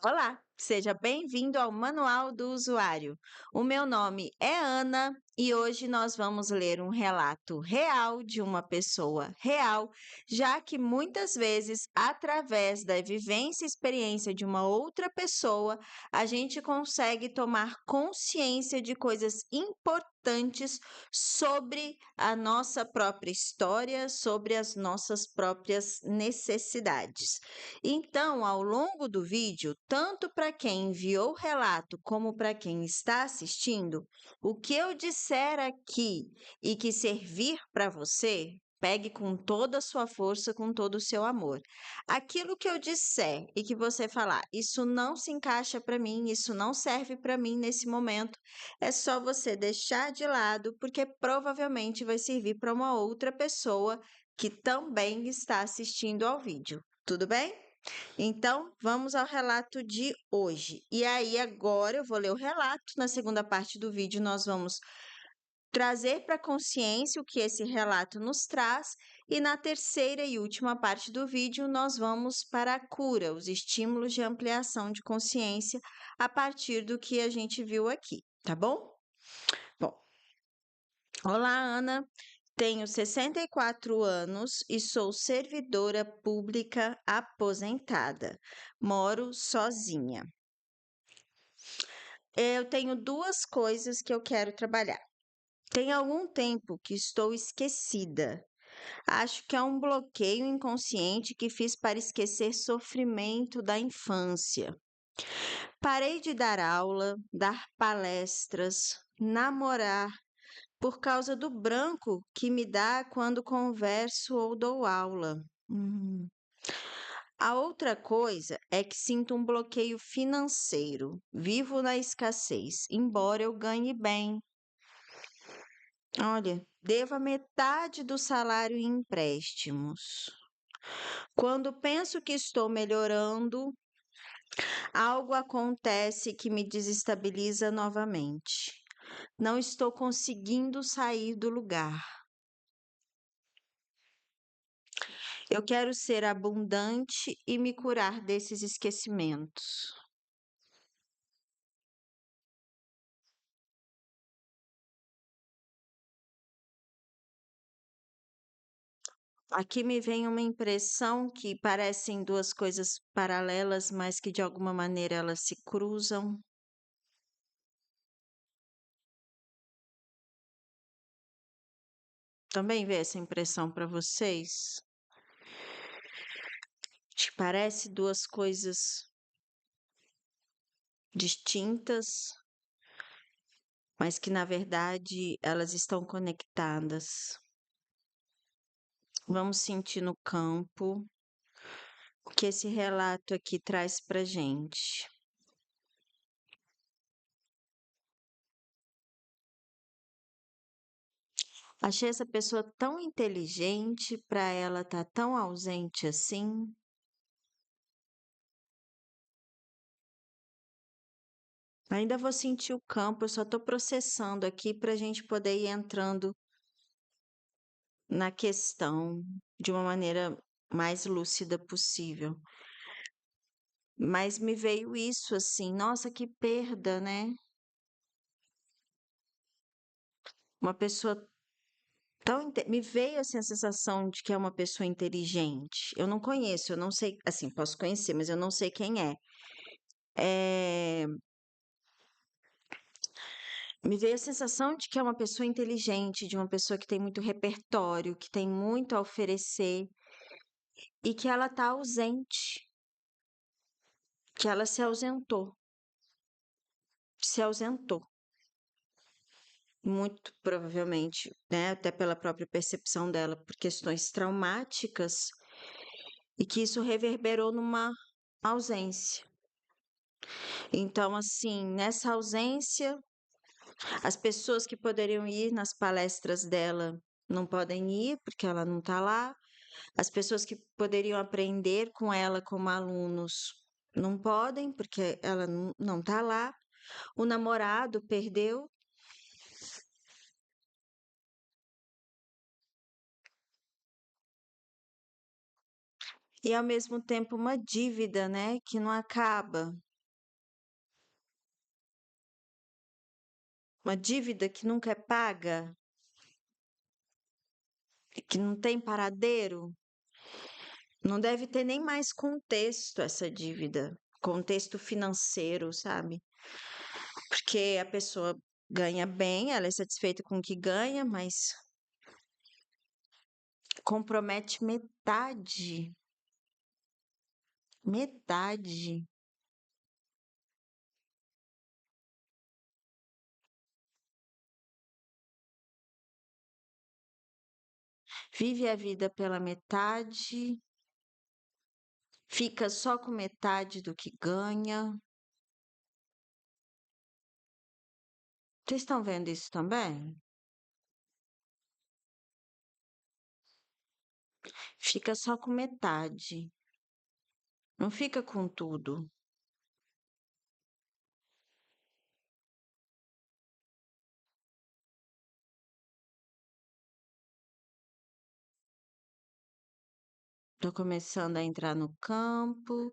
Olá, seja bem-vindo ao Manual do Usuário. O meu nome é Ana e hoje nós vamos ler um relato real de uma pessoa real, já que muitas vezes, através da vivência e experiência de uma outra pessoa, a gente consegue tomar consciência de coisas importantes sobre a nossa própria história, sobre as nossas próprias necessidades. Então, ao longo do vídeo, tanto para quem enviou o relato como para quem está assistindo, o que eu disser aqui e que servir para você, pegue com toda a sua força, com todo o seu amor. Aquilo que eu disser e que você falar, isso não se encaixa para mim, isso não serve para mim nesse momento, é só você deixar de lado, porque provavelmente vai servir para uma outra pessoa que também está assistindo ao vídeo. Tudo bem? Então, vamos ao relato de hoje. E aí, agora eu vou ler o relato. Na segunda parte do vídeo, nós vamos trazer para a consciência o que esse relato nos traz. E na terceira e última parte do vídeo, nós vamos para a cura, os estímulos de ampliação de consciência a partir do que a gente viu aqui, tá bom? Bom, olá, Ana. Tenho 64 anos e sou servidora pública aposentada. Moro sozinha. Eu tenho duas coisas que eu quero trabalhar. Tem algum tempo que estou esquecida. Acho que é um bloqueio inconsciente que fiz para esquecer sofrimento da infância. Parei de dar aula, dar palestras, namorar por causa do branco que me dá quando converso ou dou aula. Hum. A outra coisa é que sinto um bloqueio financeiro. Vivo na escassez, embora eu ganhe bem. Olha, devo a metade do salário em empréstimos. Quando penso que estou melhorando, algo acontece que me desestabiliza novamente. Não estou conseguindo sair do lugar. Eu quero ser abundante e me curar desses esquecimentos. Aqui me vem uma impressão que parecem duas coisas paralelas, mas que de alguma maneira elas se cruzam. Também vê essa impressão para vocês? Te parece duas coisas distintas, mas que na verdade elas estão conectadas. Vamos sentir no campo o que esse relato aqui traz para gente. Achei essa pessoa tão inteligente para ela estar tão ausente assim. Ainda vou sentir o campo, eu só estou processando aqui para a gente poder ir entrando na questão de uma maneira mais lúcida possível. Mas me veio isso assim, nossa, que perda, né? Uma pessoa me veio assim a sensação de que é uma pessoa inteligente. Eu não conheço, eu não sei, assim, posso conhecer, mas eu não sei quem é. É, me veio a sensação de que é uma pessoa inteligente, de uma pessoa que tem muito repertório, que tem muito a oferecer e que ela está ausente, que ela se ausentou. Muito provavelmente, né, até pela própria percepção dela, por questões traumáticas, e que isso reverberou numa ausência. Então, assim, nessa ausência, as pessoas que poderiam ir nas palestras dela não podem ir, porque ela não está lá. As pessoas que poderiam aprender com ela como alunos não podem, porque ela não está lá. O namorado perdeu. E ao mesmo tempo uma dívida, né, que não acaba. uma dívida que nunca é paga, que não tem paradeiro, não deve ter nem mais contexto essa dívida, contexto financeiro, sabe? Porque a pessoa ganha bem, ela é satisfeita com o que ganha, mas compromete metade, metade. Vive a vida pela metade, fica só com metade do que ganha. Vocês estão vendo isso também? Fica só com metade, não fica com tudo. Estou começando a entrar no campo.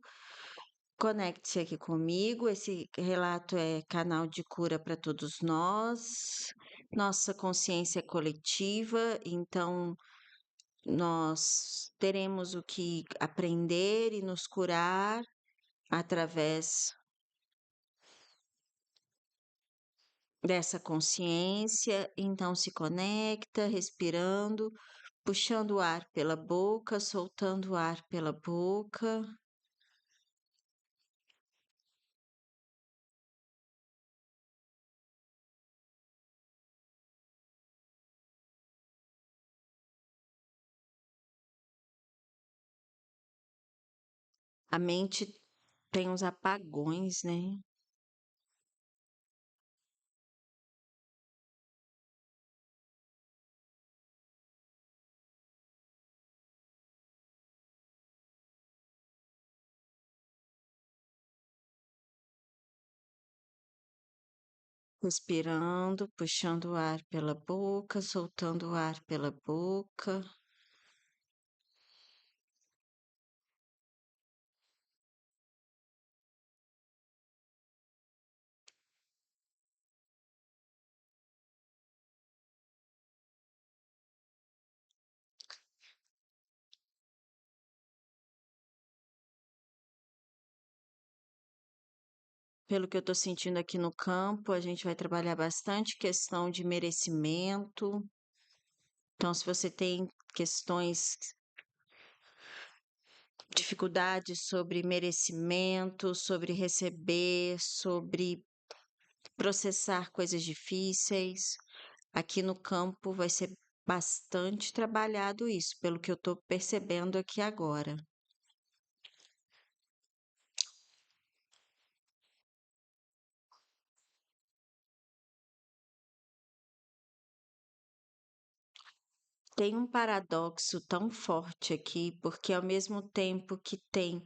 Conecte-se aqui comigo. Esse relato é canal de cura para todos nós. Nossa consciência é coletiva, então nós teremos o que aprender e nos curar através dessa consciência. Então se conecta, respirando, puxando o ar pela boca, soltando o ar pela boca. A mente tem uns apagões, né? Respirando, puxando o ar pela boca, soltando o ar pela boca. Pelo que eu estou sentindo aqui no campo, a gente vai trabalhar bastante questão de merecimento. Então, se você tem questões, dificuldades sobre merecimento, sobre receber, sobre processar coisas difíceis, aqui no campo vai ser bastante trabalhado isso, pelo que eu estou percebendo aqui agora. Tem um paradoxo tão forte aqui, porque ao mesmo tempo que tem,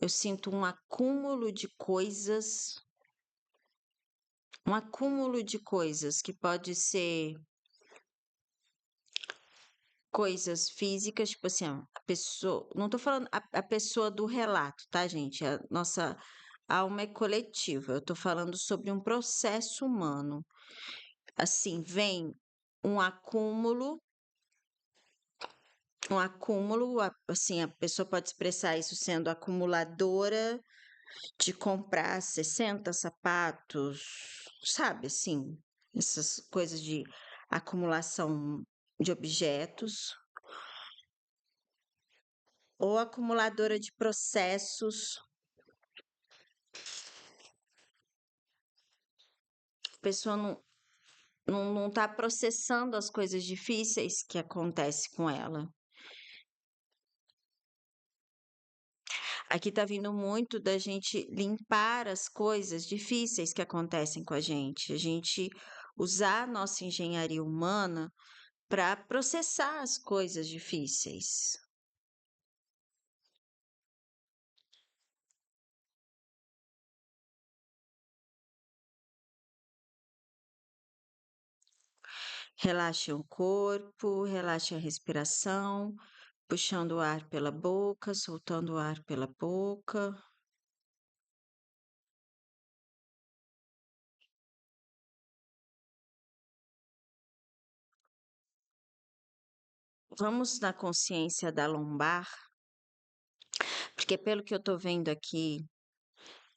eu sinto um acúmulo de coisas que pode ser coisas físicas, tipo assim, ó, a pessoa, não tô falando a pessoa do relato, tá, gente? A nossa alma é coletiva. Eu tô falando sobre um processo humano. Assim, vem um acúmulo assim, a pessoa pode expressar isso sendo acumuladora de comprar 60 sapatos, sabe, assim, essas coisas de acumulação de objetos, ou acumuladora de processos. A pessoa não está processando as coisas difíceis que acontecem com ela. Aqui está vindo muito da gente limpar as coisas difíceis que acontecem com a gente usar a nossa engenharia humana para processar as coisas difíceis. Relaxe o corpo, relaxe a respiração, puxando o ar pela boca, soltando o ar pela boca. vamos na consciência da lombar, porque pelo que eu tô vendo aqui,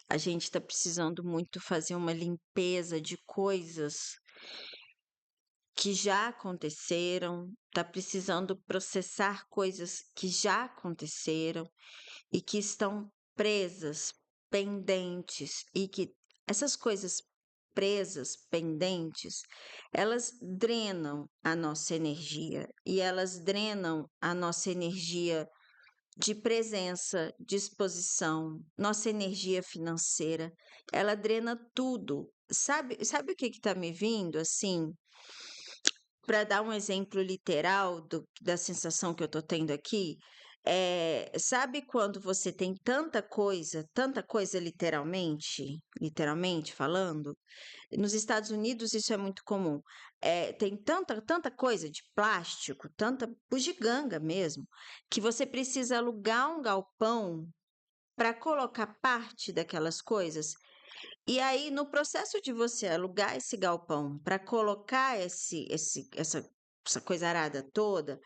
a gente está precisando muito fazer uma limpeza de coisas que já aconteceram, está precisando processar coisas que já aconteceram e que estão presas, pendentes, e que essas coisas presas, pendentes, elas drenam a nossa energia e elas drenam a nossa energia de presença, disposição, nossa energia financeira, ela drena tudo. Sabe o que está me vindo assim? Para dar um exemplo literal da sensação que eu estou tendo aqui, sabe quando você tem tanta coisa literalmente falando? Nos Estados Unidos isso é muito comum. Tem tanta coisa de plástico, tanta bugiganga mesmo, que você precisa alugar um galpão para colocar parte daquelas coisas. E aí, no processo de você alugar esse galpão para colocar essa coisa arada toda,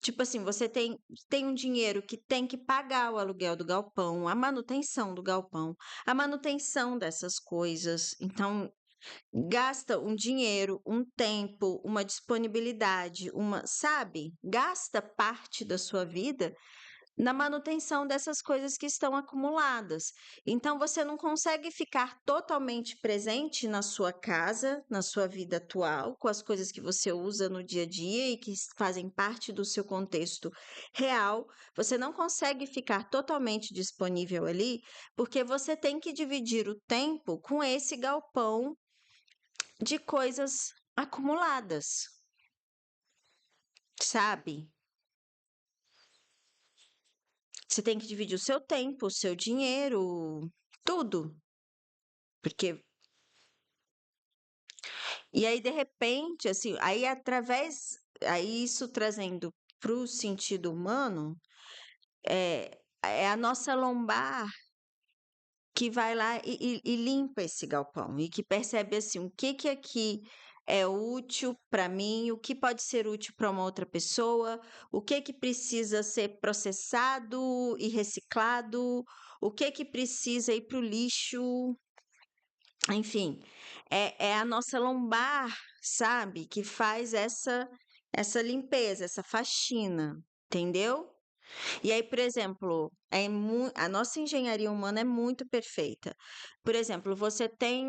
tipo assim, você tem um dinheiro que tem que pagar o aluguel do galpão, a manutenção do galpão, a manutenção dessas coisas. Então, gasta um dinheiro, um tempo, uma disponibilidade, sabe? Gasta parte da sua vida na manutenção dessas coisas que estão acumuladas. Então, você não consegue ficar totalmente presente na sua casa, na sua vida atual, com as coisas que você usa no dia a dia e que fazem parte do seu contexto real. Você não consegue ficar totalmente disponível ali, porque você tem que dividir o tempo com esse galpão de coisas acumuladas, sabe? Você tem que dividir o seu tempo, o seu dinheiro, tudo. Porque e aí de repente, assim, aí isso trazendo para o sentido humano, é a nossa lombar que vai lá e limpa esse galpão e que percebe assim, o que que aqui é útil para mim, o que pode ser útil para uma outra pessoa, o que precisa ser processado e reciclado, o que precisa ir para o lixo. Enfim, é a nossa lombar, sabe, que faz essa limpeza, essa faxina, entendeu? E aí, por exemplo, a nossa engenharia humana é muito perfeita. Por exemplo, você tem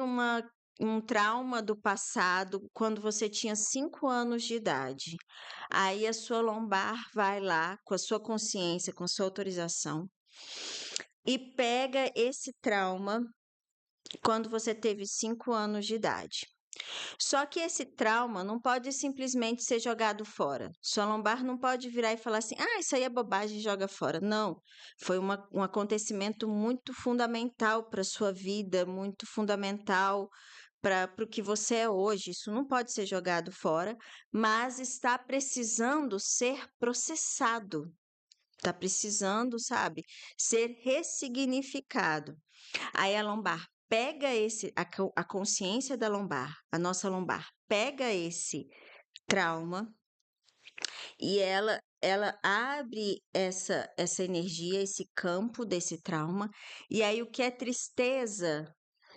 um trauma do passado quando você tinha 5 anos de idade. Aí a sua lombar vai lá, com a sua consciência, com a sua autorização, e pega esse trauma quando você teve 5 anos de idade. Só que esse trauma não pode simplesmente ser jogado fora. Sua lombar não pode virar e falar assim: ah, isso aí é bobagem, joga fora. Não. Foi um acontecimento muito fundamental para a sua vida, muito fundamental para o que você é hoje. Isso não pode ser jogado fora, mas está precisando ser processado. Está precisando, sabe, ser ressignificado. Aí a lombar pega a consciência da lombar, a nossa lombar pega esse trauma e ela abre essa energia, esse campo desse trauma, e aí o que é tristeza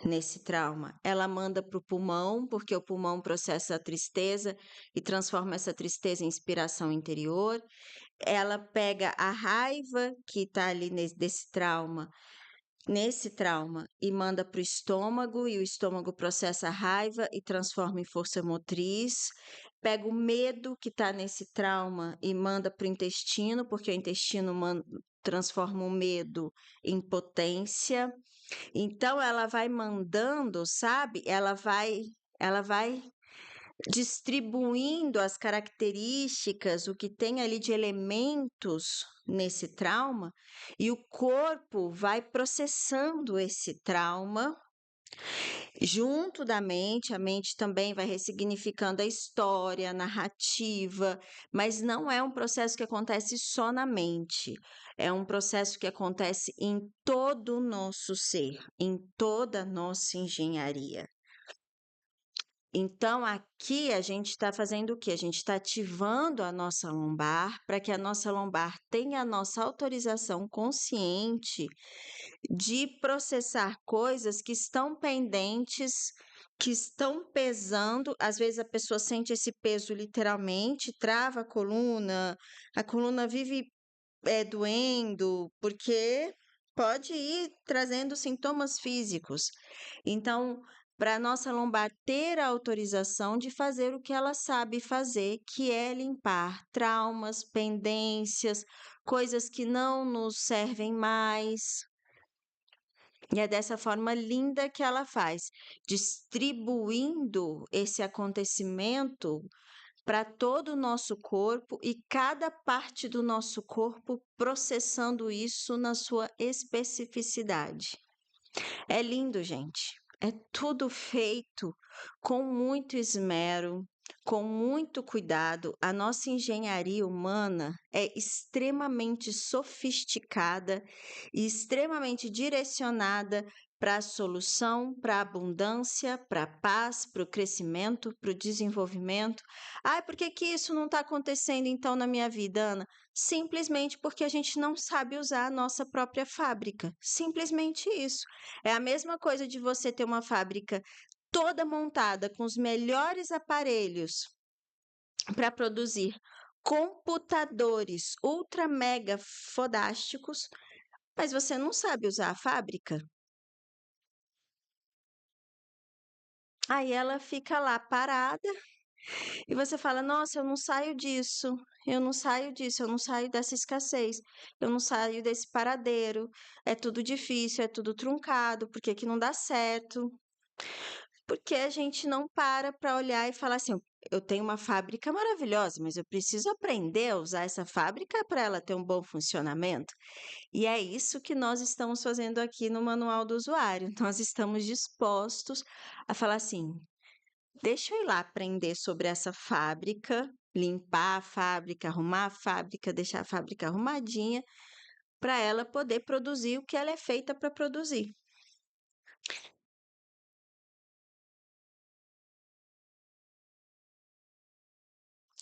nesse trauma? Ela manda para o pulmão, porque o pulmão processa a tristeza e transforma essa tristeza em inspiração interior. Ela pega a raiva que está ali desse trauma nesse trauma e manda para o estômago, e o estômago processa a raiva e transforma em força motriz. Pega o medo que está nesse trauma e manda para o intestino, porque o intestino transforma o medo em potência. Então ela vai mandando, sabe? Ela vai distribuindo as características, o que tem ali de elementos nesse trauma, e o corpo vai processando esse trauma junto da mente. A mente também vai ressignificando a história, a narrativa, mas não é um processo que acontece só na mente. É um processo que acontece em todo o nosso ser, em toda a nossa engenharia. Então, aqui a gente está fazendo o quê? A gente está ativando a nossa lombar para que a nossa lombar tenha a nossa autorização consciente de processar coisas que estão pendentes, que estão pesando. Às vezes a pessoa sente esse peso literalmente, trava a coluna vive doendo, porque pode ir trazendo sintomas físicos. Então, para a nossa lombar ter a autorização de fazer o que ela sabe fazer, que é limpar traumas, pendências, coisas que não nos servem mais. E é dessa forma linda que ela faz, distribuindo esse acontecimento para todo o nosso corpo e cada parte do nosso corpo processando isso na sua especificidade. É lindo, gente. É tudo feito com muito esmero, com muito cuidado. A nossa engenharia humana é extremamente sofisticada e extremamente direcionada para a solução, para a abundância, para a paz, para o crescimento, para o desenvolvimento. Ah, por que que isso não está acontecendo então na minha vida, Ana? Simplesmente porque a gente não sabe usar a nossa própria fábrica. Simplesmente isso. É a mesma coisa de você ter uma fábrica toda montada com os melhores aparelhos para produzir computadores ultra mega fodásticos, mas você não sabe usar a fábrica. Aí ela fica lá parada e você fala: Nossa, eu não saio disso, eu não saio disso, eu não saio dessa escassez, eu não saio desse paradeiro, é tudo difícil, é tudo truncado, por que que não dá certo? Porque a gente não para olhar e falar assim: eu tenho uma fábrica maravilhosa, mas eu preciso aprender a usar essa fábrica para ela ter um bom funcionamento. E é isso que nós estamos fazendo aqui no Manual do Usuário. Nós estamos dispostos a falar assim: deixa eu ir lá aprender sobre essa fábrica, limpar a fábrica, arrumar a fábrica, deixar a fábrica arrumadinha, para ela poder produzir o que ela é feita para produzir.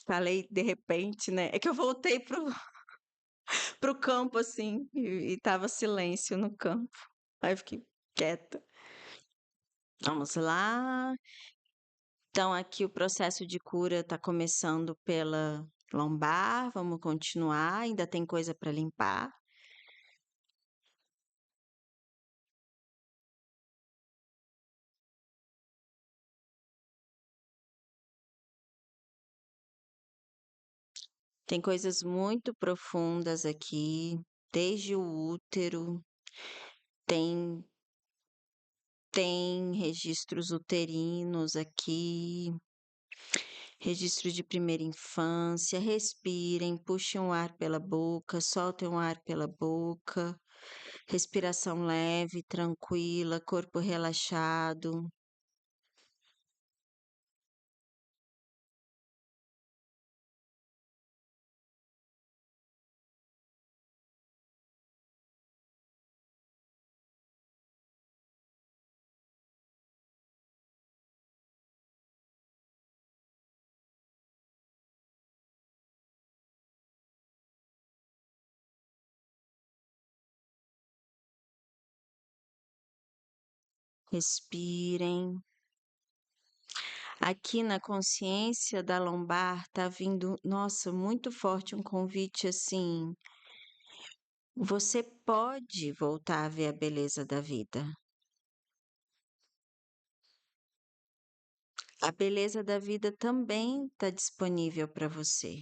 Falei de repente, né? É que eu voltei pro campo, assim, e tava silêncio no campo. Aí eu fiquei quieta. Vamos lá. Então, aqui o processo de cura está começando pela lombar. Vamos continuar. Ainda tem coisa para limpar. Tem coisas muito profundas aqui, desde o útero, tem tem registros uterinos aqui, registro de primeira infância. Respirem, puxem o ar pela boca, soltem o ar pela boca. Respiração leve, tranquila, corpo relaxado. Respirem. Aqui na consciência da lombar tá vindo, nossa, muito forte um convite assim. Você pode voltar a ver a beleza da vida. A beleza da vida também está disponível para você.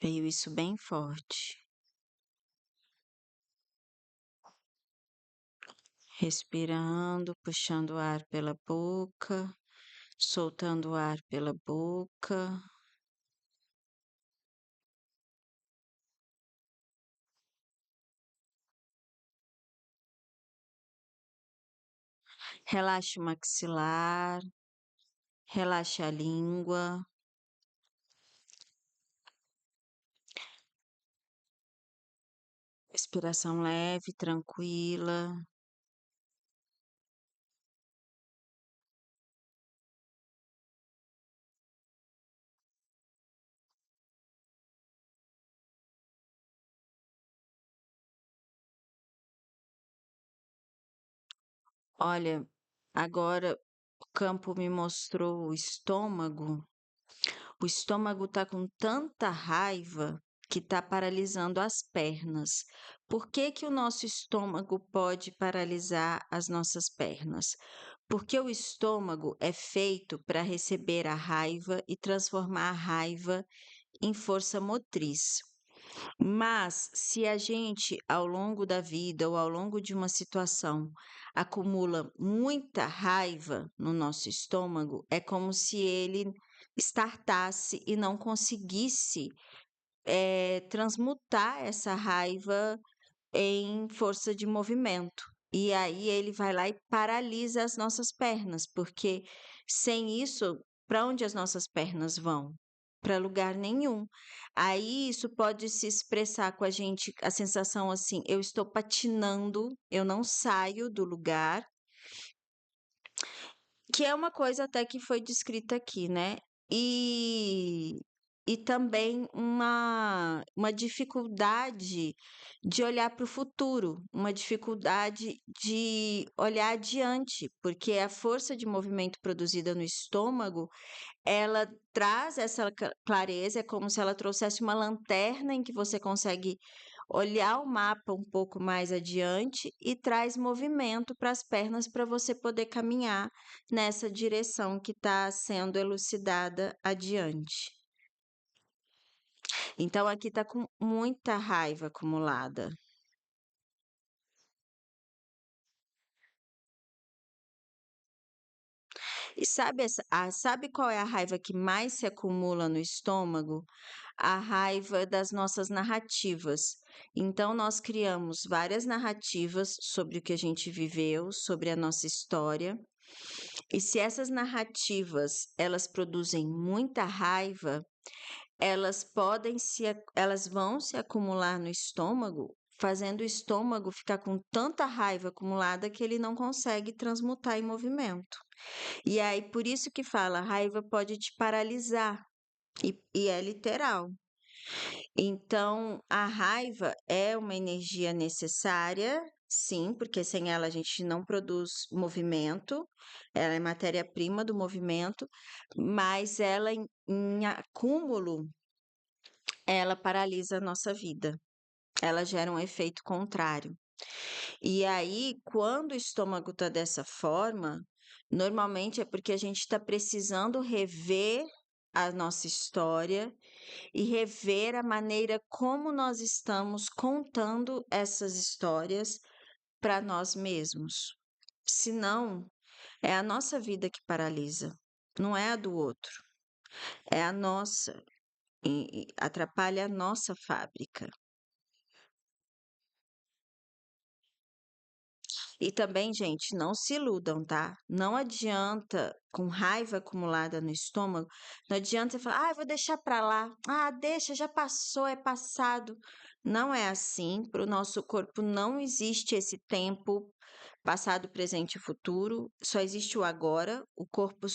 Veio isso bem forte. Respirando, puxando o ar pela boca, soltando o ar pela boca. Relaxe o maxilar, relaxe a língua. Respiração leve, tranquila. Olha, agora o campo me mostrou o estômago. O estômago tá com tanta raiva que tá paralisando as pernas. Por que que o nosso estômago pode paralisar as nossas pernas? Porque o estômago é feito para receber a raiva e transformar a raiva em força motriz. Mas se a gente, ao longo da vida ou ao longo de uma situação, acumula muita raiva no nosso estômago, é como se ele startasse e não conseguisse transmutar essa raiva em força de movimento. E aí ele vai lá e paralisa as nossas pernas, porque sem isso, para onde as nossas pernas vão? Para lugar nenhum. Aí isso pode se expressar com a gente, a sensação assim, eu estou patinando, eu não saio do lugar, que é uma coisa até que foi descrita aqui, né? E, e também uma dificuldade de olhar para o futuro, uma dificuldade de olhar adiante, porque a força de movimento produzida no estômago, ela traz essa clareza, é como se ela trouxesse uma lanterna em que você consegue olhar o mapa um pouco mais adiante e traz movimento para as pernas para você poder caminhar nessa direção que está sendo elucidada adiante. Então aqui está com muita raiva acumulada. E sabe, sabe qual é a raiva que mais se acumula no estômago? A raiva das nossas narrativas. Então, nós criamos várias narrativas sobre o que a gente viveu, sobre a nossa história. E se essas narrativas, elas produzem muita raiva, elas vão se acumular no estômago, fazendo o estômago ficar com tanta raiva acumulada que ele não consegue transmutar em movimento. E aí, por isso que fala, a raiva pode te paralisar, e é literal. Então, a raiva é uma energia necessária, sim, porque sem ela a gente não produz movimento, ela é matéria-prima do movimento, mas ela em acúmulo, ela paralisa a nossa vida, ela gera um efeito contrário. E aí, quando o estômago está dessa forma, normalmente é porque a gente está precisando rever a nossa história e rever a maneira como nós estamos contando essas histórias para nós mesmos. Senão, é a nossa vida que paralisa, não é a do outro, é a nossa, e atrapalha a nossa fábrica. E também, gente, não se iludam, tá? Não adianta, com raiva acumulada no estômago, não adianta você falar, ah, eu vou deixar pra lá. Ah, deixa, já passou, é passado. Não é assim. Para o nosso corpo não existe esse tempo passado, presente e futuro. Só existe o agora, o corpo,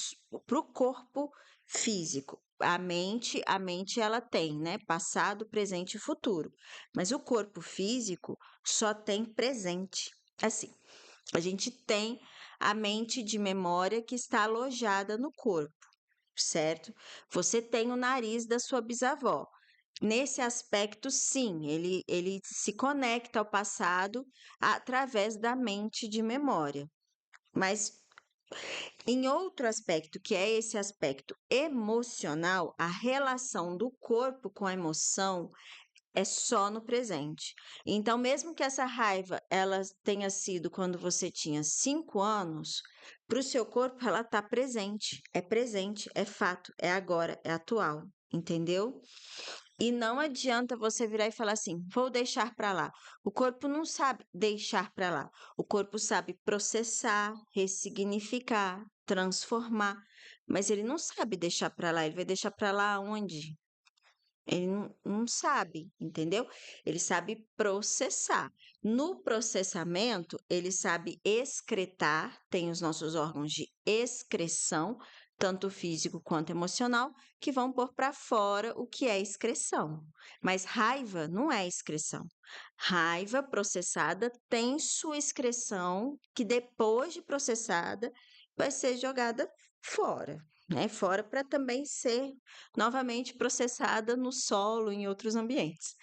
para o corpo físico. A mente ela tem, né? Passado, presente e futuro. Mas o corpo físico só tem presente. Assim, a gente tem a mente de memória que está alojada no corpo, certo? Você tem o nariz da sua bisavó. Nesse aspecto, sim, ele se conecta ao passado através da mente de memória. Mas em outro aspecto, que é esse aspecto emocional, a relação do corpo com a emoção é só no presente. Então, mesmo que essa raiva ela tenha sido quando você tinha 5 anos, para o seu corpo ela está presente, é fato, é agora, é atual, entendeu? E não adianta você virar e falar assim, vou deixar para lá. O corpo não sabe deixar para lá. O corpo sabe processar, ressignificar, transformar, mas ele não sabe deixar para lá. Ele vai deixar para lá onde? Ele não sabe, entendeu? Ele sabe processar. No processamento, ele sabe excretar, tem os nossos órgãos de excreção, tanto físico quanto emocional, que vão pôr para fora o que é excreção. Mas raiva não é excreção. Raiva processada tem sua excreção, que depois de processada vai ser jogada fora, né? Fora para também ser novamente processada no solo, em outros ambientes.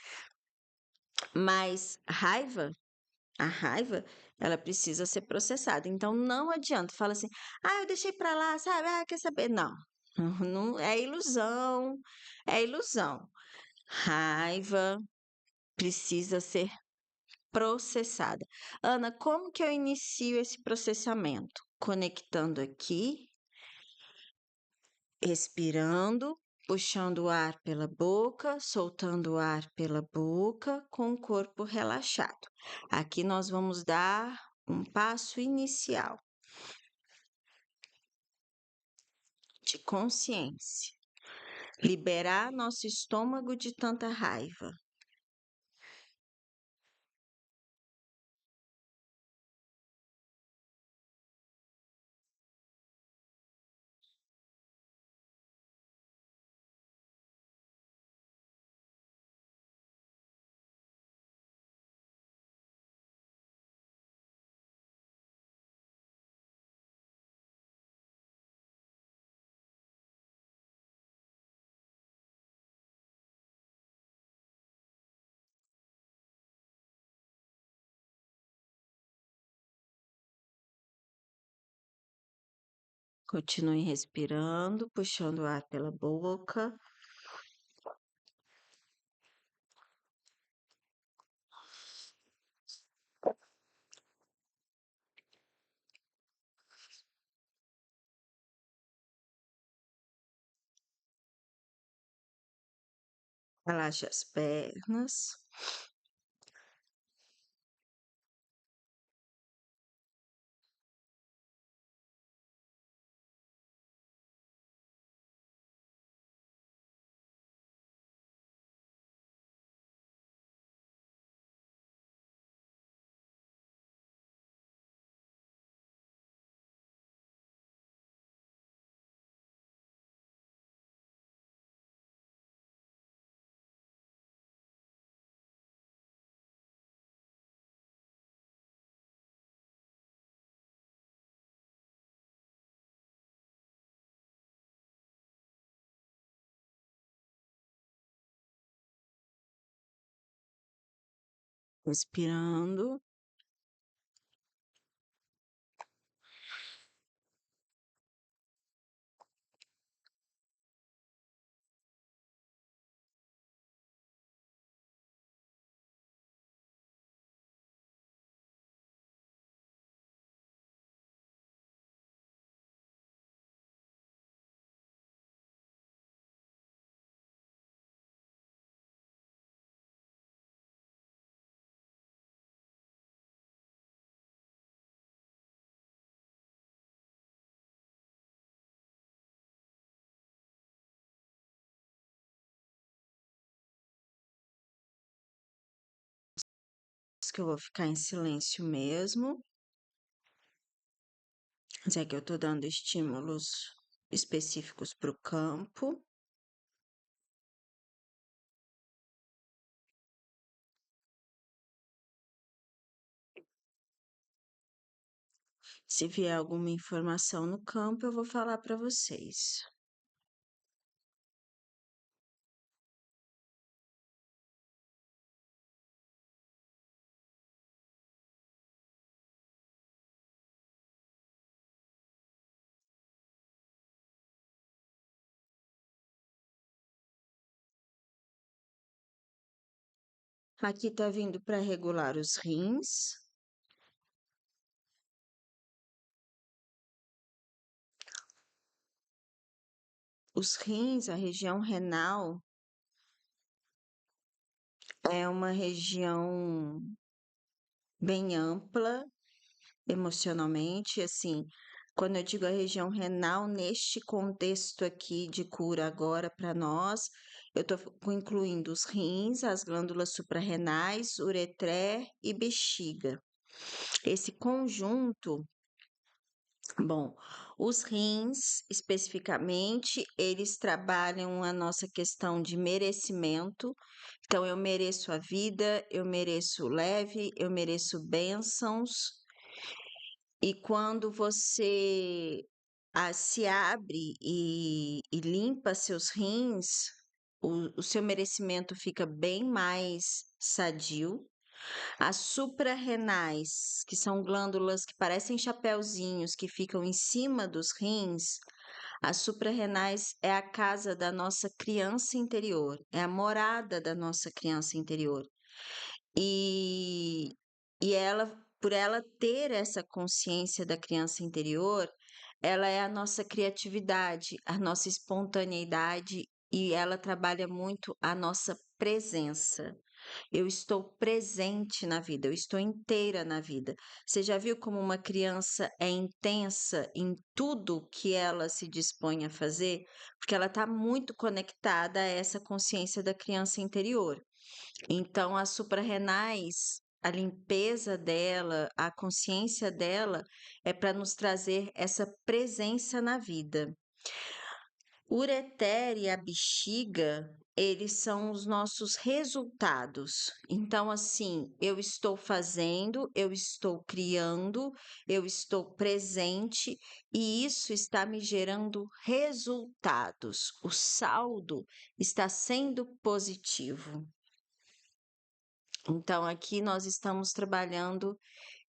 Mas a raiva, ela precisa ser processada. Então, não adianta. Fala assim, ah, eu deixei para lá, sabe? Ah, quer saber? Não, não é ilusão, é ilusão. Raiva precisa ser processada. Ana, como que eu inicio esse processamento? Conectando aqui, respirando, puxando o ar pela boca, soltando o ar pela boca, com o corpo relaxado. Aqui nós vamos dar um passo inicial de consciência. Liberar nosso estômago de tanta raiva. Continue respirando, puxando o ar pela boca. Relaxe as pernas. Respirando. Que eu vou ficar em silêncio mesmo. Já que eu tô dando estímulos específicos para o campo. Se vier alguma informação no campo, eu vou falar para vocês. Aqui tá vindo para regular os rins. Os rins, a região renal, é uma região bem ampla emocionalmente, assim, quando eu digo a região renal, neste contexto aqui de cura agora para nós, eu estou incluindo os rins, as glândulas suprarrenais, ureter e bexiga. Esse conjunto Bom, os rins, especificamente, eles trabalham a nossa questão de merecimento. Então, eu mereço a vida, eu mereço leve, eu mereço bênçãos. E quando você se abre e limpa seus rins, o seu merecimento fica bem mais sadio. As suprarrenais, que são glândulas que parecem chapeuzinhos que ficam em cima dos rins, as suprarrenais é a casa da nossa criança interior, é a morada da nossa criança interior. E, e ela, por ela ter essa consciência da criança interior, ela é a nossa criatividade, a nossa espontaneidade e ela trabalha muito a nossa presença. Eu estou presente na vida, eu estou inteira na vida. Você já viu como uma criança é intensa em tudo que ela se dispõe a fazer? Porque ela está muito conectada a essa consciência da criança interior. Então, as suprarrenais, a limpeza dela, a consciência dela, é para nos trazer essa presença na vida. O ureter e a bexiga, eles são os nossos resultados. Então, assim, eu estou fazendo, eu estou criando, eu estou presente e isso está me gerando resultados. O saldo está sendo positivo. Então, aqui nós estamos trabalhando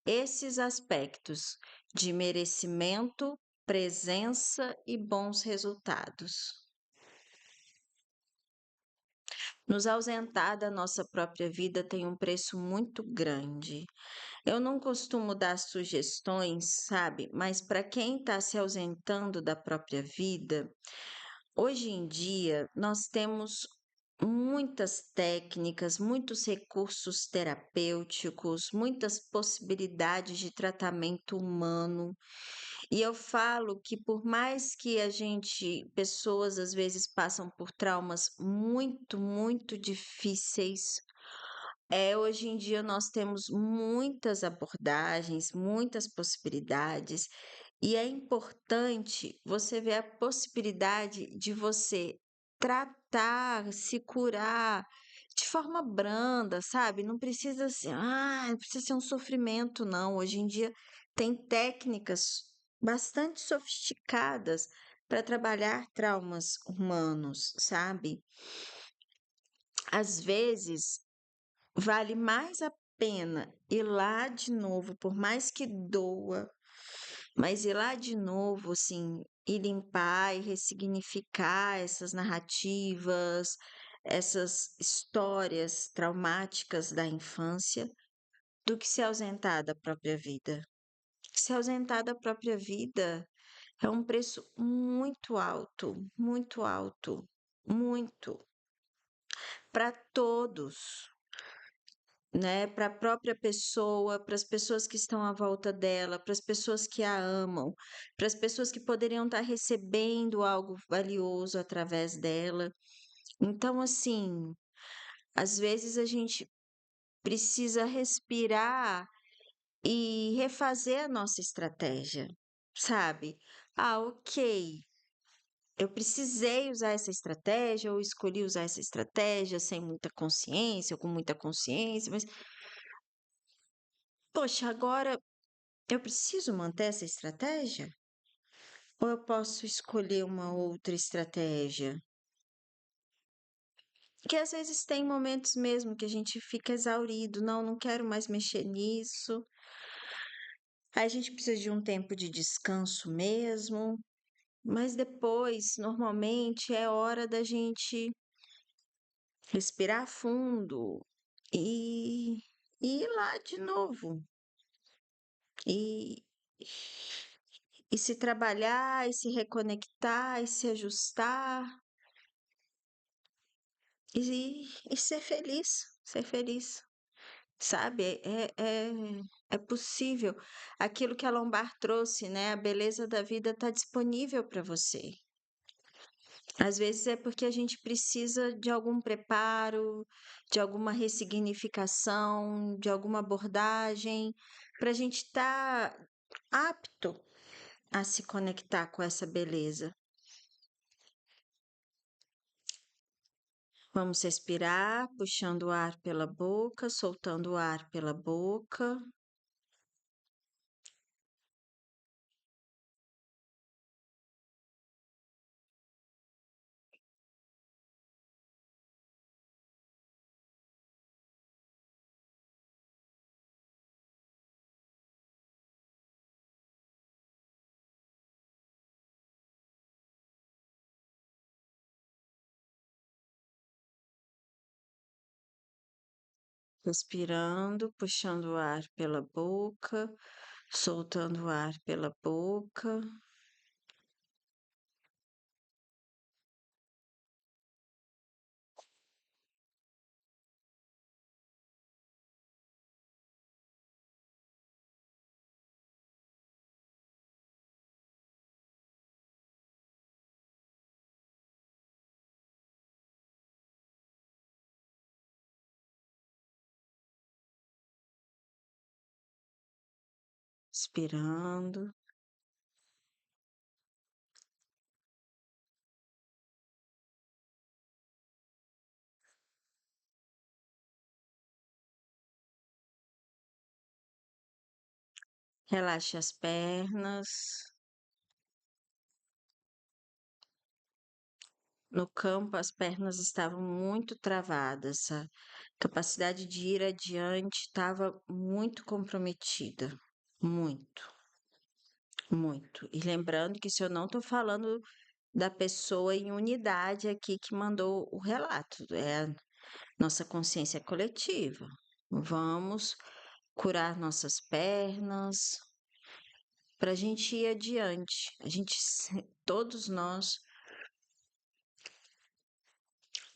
esses aspectos de merecimento, presença e bons resultados. Nos ausentar da nossa própria vida tem um preço muito grande. Eu não costumo dar sugestões, sabe? Mas para quem está se ausentando da própria vida, hoje em dia nós temos muitas técnicas, muitos recursos terapêuticos, muitas possibilidades de tratamento humano. E eu falo que por mais que pessoas às vezes passam por traumas muito, muito difíceis, hoje em dia nós temos muitas abordagens, muitas possibilidades, e é importante você ver a possibilidade de você tratar, se curar de forma branda, sabe? Não precisa ser, não precisa ser um sofrimento, não. Hoje em dia tem técnicas bastante sofisticadas para trabalhar traumas humanos, sabe? Às vezes vale mais a pena ir lá de novo, por mais que doa, mas ir lá de novo, assim, e limpar e ressignificar essas narrativas, essas histórias traumáticas da infância, do que se ausentar da própria vida. Se ausentar da própria vida é um preço muito alto, muito, para todos. Né, para a própria pessoa, para as pessoas que estão à volta dela, para as pessoas que a amam, para as pessoas que poderiam estar recebendo algo valioso através dela. Então, assim, às vezes a gente precisa respirar e refazer a nossa estratégia, sabe? Ah, ok. Eu precisei usar essa estratégia, ou escolhi usar essa estratégia sem muita consciência, ou com muita consciência, mas, poxa, agora eu preciso manter essa estratégia? Ou eu posso escolher uma outra estratégia? Porque às vezes tem momentos mesmo que a gente fica exaurido, não, não quero mais mexer nisso. Aí a gente precisa de um tempo de descanso mesmo, mas depois, normalmente, é hora da gente respirar fundo e, e ir lá de novo. E, e se trabalhar, e se reconectar, e se ajustar. E ser feliz, sabe? É possível. Aquilo que a Lombar trouxe, né? A beleza da vida está disponível para você. Às vezes é porque a gente precisa de algum preparo, de alguma ressignificação, de alguma abordagem, para a gente estar apto a se conectar com essa beleza. Vamos respirar, puxando o ar pela boca, soltando o ar pela boca. Respirando, puxando o ar pela boca, soltando o ar pela boca. Expirando. Relaxe as pernas. No campo, as pernas estavam muito travadas, a capacidade de ir adiante estava muito comprometida. Muito, muito. E lembrando que se eu não estou falando da pessoa em unidade aqui que mandou o relato, é a nossa consciência coletiva. Vamos curar nossas pernas para a gente ir adiante. Todos nós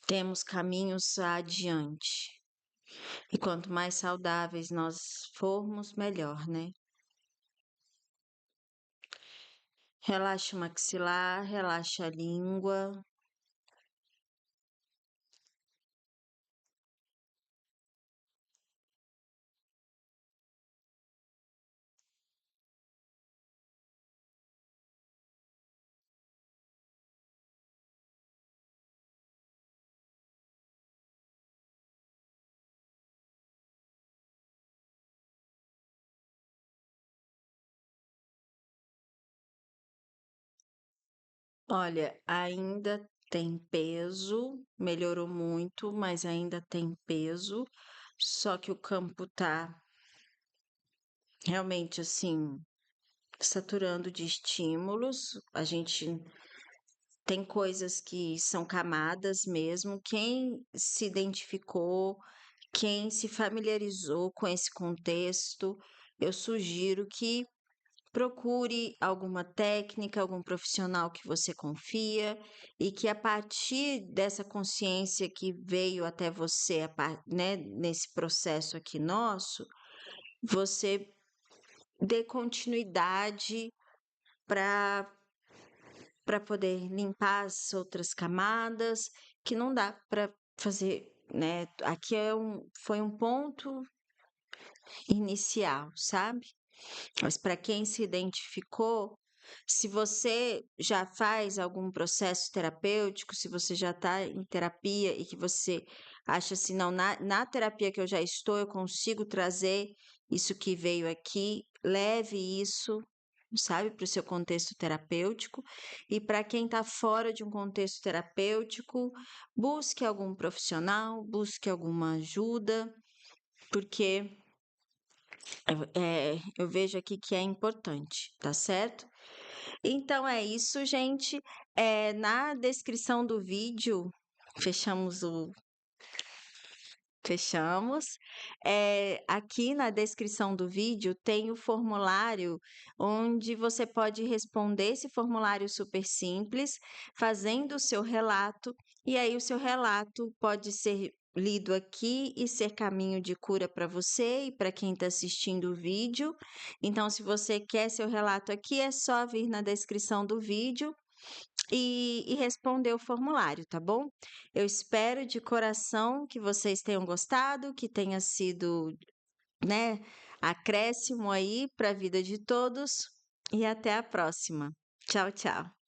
temos caminhos adiante. E quanto mais saudáveis nós formos, melhor, né? Relaxa o maxilar, relaxa a língua. Olha, ainda tem peso, melhorou muito, mas ainda tem peso. Só que o campo tá realmente assim, saturando de estímulos. A gente tem coisas que são camadas mesmo. Quem se identificou, quem se familiarizou com esse contexto, eu sugiro que procure alguma técnica, algum profissional que você confia e que a partir dessa consciência que veio até você, né, nesse processo aqui nosso, você dê continuidade para poder limpar as outras camadas, que não dá para fazer, né? Aqui foi um ponto inicial, sabe? Mas para quem se identificou, se você já faz algum processo terapêutico, se você já está em terapia e que você acha assim, não, na terapia que eu já estou, eu consigo trazer isso que veio aqui, leve isso, sabe, para o seu contexto terapêutico. E para quem está fora de um contexto terapêutico, busque algum profissional, busque alguma ajuda, porque eu vejo aqui que é importante, tá certo? Então é isso, gente. Na descrição do vídeo, fechamos o. Fechamos. Aqui na descrição do vídeo tem o formulário onde você pode responder esse formulário super simples, fazendo o seu relato, e aí o seu relato pode ser lido aqui e ser caminho de cura para você e para quem está assistindo o vídeo. Então, se você quer seu relato aqui, é só vir na descrição do vídeo e responder o formulário, tá bom? Eu espero de coração que vocês tenham gostado, que tenha sido, né, acréscimo aí para a vida de todos. e até a próxima. Tchau, tchau.